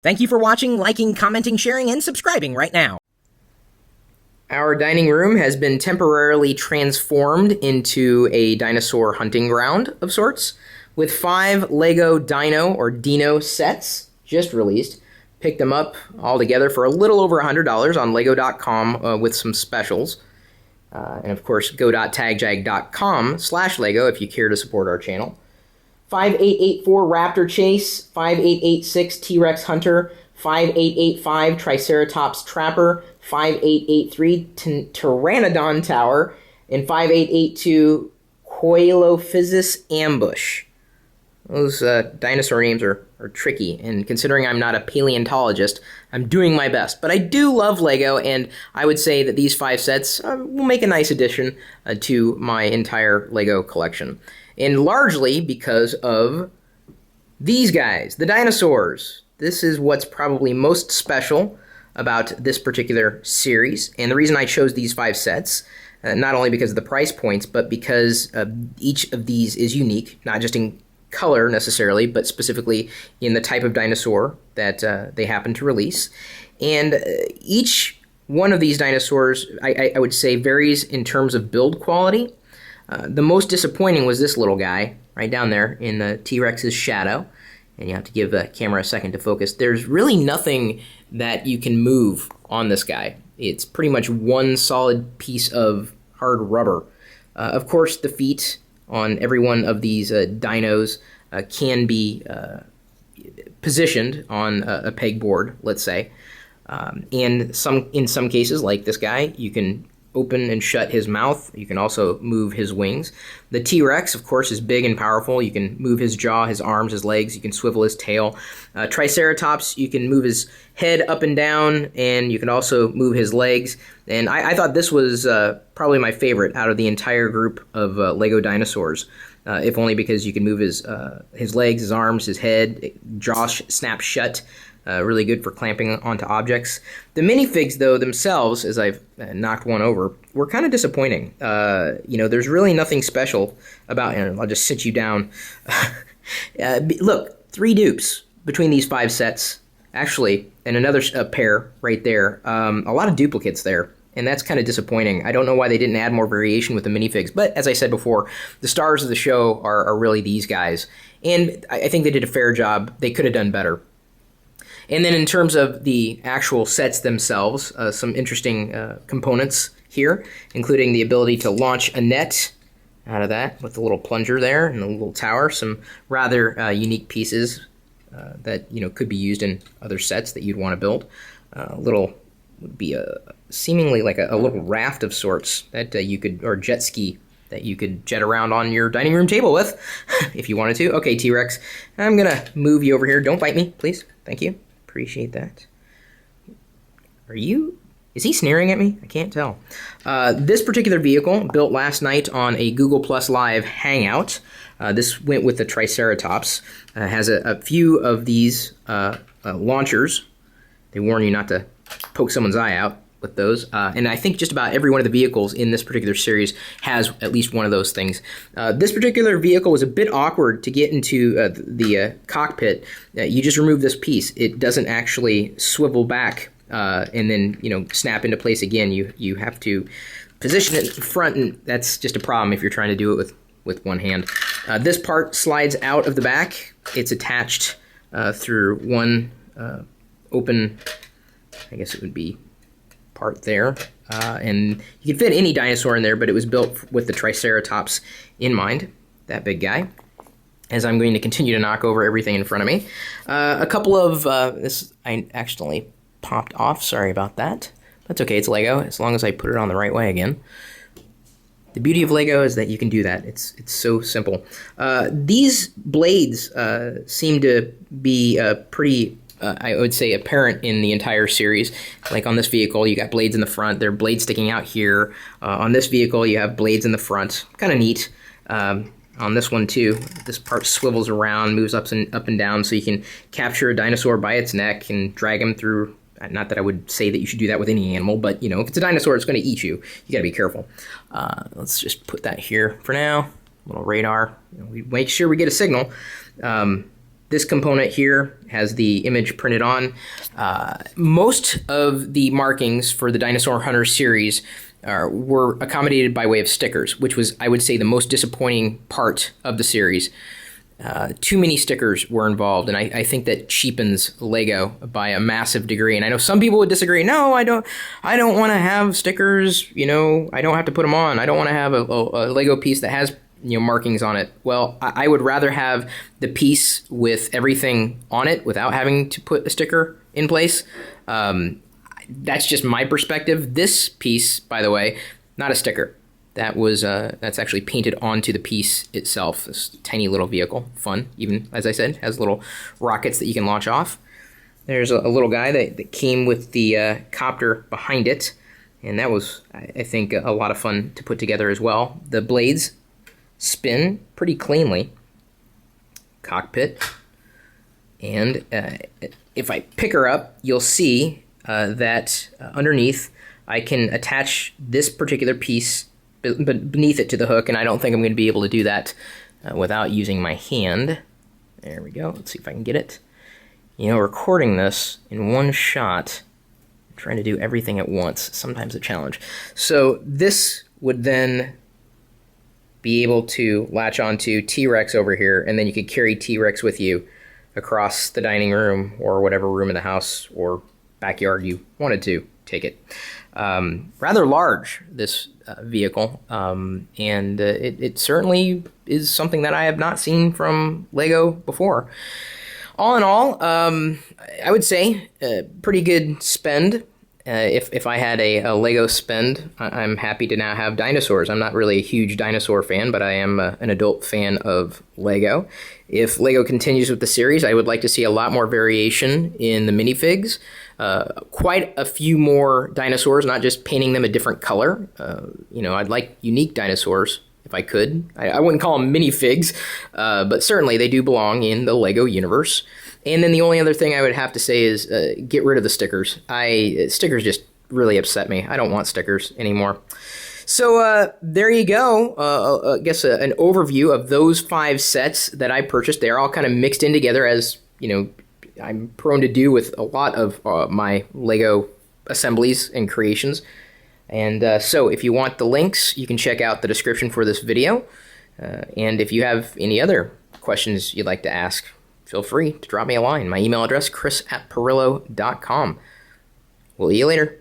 Thank you for watching, liking, commenting, sharing, and subscribing right now. Our dining room has been temporarily transformed into a dinosaur hunting ground of sorts, with 5 Lego Dino or Dino sets just released. Picked them up all together for a little over $100 on Lego.com with some specials. And of course, go.tagjag.com/Lego if you care to support our channel. 5884 Raptor Chase, 5886 T-Rex Hunter, 5885 Triceratops Trapper, 5883 Pteranodon Tower, and 5882 Coelophysis Ambush. Those dinosaur names are tricky, and considering I'm not a paleontologist, I'm doing my best. But I do love Lego, and I would say that these 5 sets will make a nice addition to my entire Lego collection. And largely because of these guys, the Dinosaurs. This is what's probably most special about this particular series. And the reason I chose these 5 sets, not only because of the price points, but because each of these is unique, not just in color necessarily, but specifically in the type of dinosaur that they happen to release. And each one of these dinosaurs, I would say, varies in terms of build quality. The most disappointing was this little guy right down there in the T-Rex's shadow. And you have to give the camera a second to focus. There's really nothing that you can move on this guy. It's pretty much one solid piece of hard rubber. Of course, the feet on every one of these dinos can be positioned on a pegboard, let's say. And in some cases, like this guy, you can open and shut his mouth. You can also move his wings. The T-Rex, of course, is big and powerful. You can move his jaw, his arms, his legs. You can swivel his tail. Triceratops, you can move his head up and down, and you can also move his legs. And I thought this was probably my favorite out of the entire group of Lego dinosaurs, if only because you can move his legs, his arms, his head, jaw snaps shut. Really good for clamping onto objects. The minifigs, though, themselves, as I've knocked one over, were kind of disappointing. There's really nothing special about him. I'll just sit you down. Look, 3 dupes between these 5 sets, actually, and another pair right there. A lot of duplicates there, and that's kind of disappointing. I don't know why they didn't add more variation with the minifigs, but as I said before, the stars of the show are really these guys, and I think they did a fair job. They could have done better. And then in terms of the actual sets themselves, some interesting components here, including the ability to launch a net out of that with a little plunger there and a little tower. Some rather unique pieces that could be used in other sets that you'd want to build. Would be seemingly like a little raft of sorts that you could, or jet ski that you could jet around on your dining room table with if you wanted to. Okay, T-Rex, I'm gonna move you over here. Don't bite me, please. Thank you. Appreciate that. Is he sneering at me? I can't tell. This particular vehicle, built last night on a Google Plus Live Hangout. This went with the Triceratops. Has a few of these launchers. They warn you not to poke someone's eye out with those. And I think just about every one of the vehicles in this particular series has at least one of those things. This particular vehicle was a bit awkward to get into the cockpit. You just remove this piece. It doesn't actually swivel back and then snap into place again. You have to position it in front, and that's just a problem if you're trying to do it with one hand. This part slides out of the back. It's attached through one open, I guess it would be, part there, and you can fit any dinosaur in there, but it was built with the Triceratops in mind, that big guy, as I'm going to continue to knock over everything in front of me. A couple of, this I accidentally popped off, sorry about that. That's okay, it's Lego, as long as I put it on the right way again. The beauty of Lego is that you can do that. It's so simple. These blades seem to be pretty I would say apparent in the entire series. Like on this vehicle, you got blades in the front. There are blades sticking out here. On this vehicle, you have blades in the front. Kind of neat. On this one too, this part swivels around, moves up and down, so you can capture a dinosaur by its neck and drag him through. Not that I would say that you should do that with any animal, but if it's a dinosaur, it's going to eat you. You got to be careful. Let's just put that here for now. Little radar. We make sure we get a signal. This component here has the image printed on. Most of the markings for the Dinosaur Hunter series were accommodated by way of stickers, which was, I would say, the most disappointing part of the series. Too many stickers were involved, and I think that cheapens Lego by a massive degree. And I know some people would disagree. No, I don't want to have stickers. You know, I don't have to put them on. I don't want to have a Lego piece that has, you know, markings on it. Well, I would rather have the piece with everything on it without having to put a sticker in place. That's just my perspective. This piece, by the way, not a sticker. That's actually painted onto the piece itself. This tiny little vehicle, fun. Even as I said, has little rockets that you can launch off. There's a little guy that came with the copter behind it, and that was, I think, a lot of fun to put together as well. The blades spin pretty cleanly. Cockpit, and if I pick her up, you'll see that underneath I can attach this particular piece beneath it to the hook, and I don't think I'm going to be able to do that without using my hand. There we go. Let's see if I can get it. You know, recording this in one shot, trying to do everything at once, sometimes a challenge. So this would then be able to latch onto T-Rex over here, and then you could carry T-Rex with you across the dining room or whatever room in the house or backyard you wanted to take it. Rather large, this vehicle, and it certainly is something that I have not seen from Lego before. All in all, I would say a pretty good spend. If I had a Lego spend, I'm happy to now have Dinosaurs. I'm not really a huge dinosaur fan, but I am an adult fan of Lego. If Lego continues with the series, I would like to see a lot more variation in the minifigs. Quite a few more dinosaurs, not just painting them a different color. You know, I'd like unique dinosaurs if I could. I wouldn't call them minifigs, but certainly they do belong in the Lego universe. And then the only other thing I would have to say is get rid of the stickers. Stickers just really upset me. I don't want stickers anymore. So there you go. I guess an overview of those 5 sets that I purchased. They're all kind of mixed in together, as you know, I'm prone to do with a lot of my Lego assemblies and creations. And so if you want the links, you can check out the description for this video. And if you have any other questions you'd like to ask, feel free to drop me a line. My email address, chris@perillo.com. We'll see you later.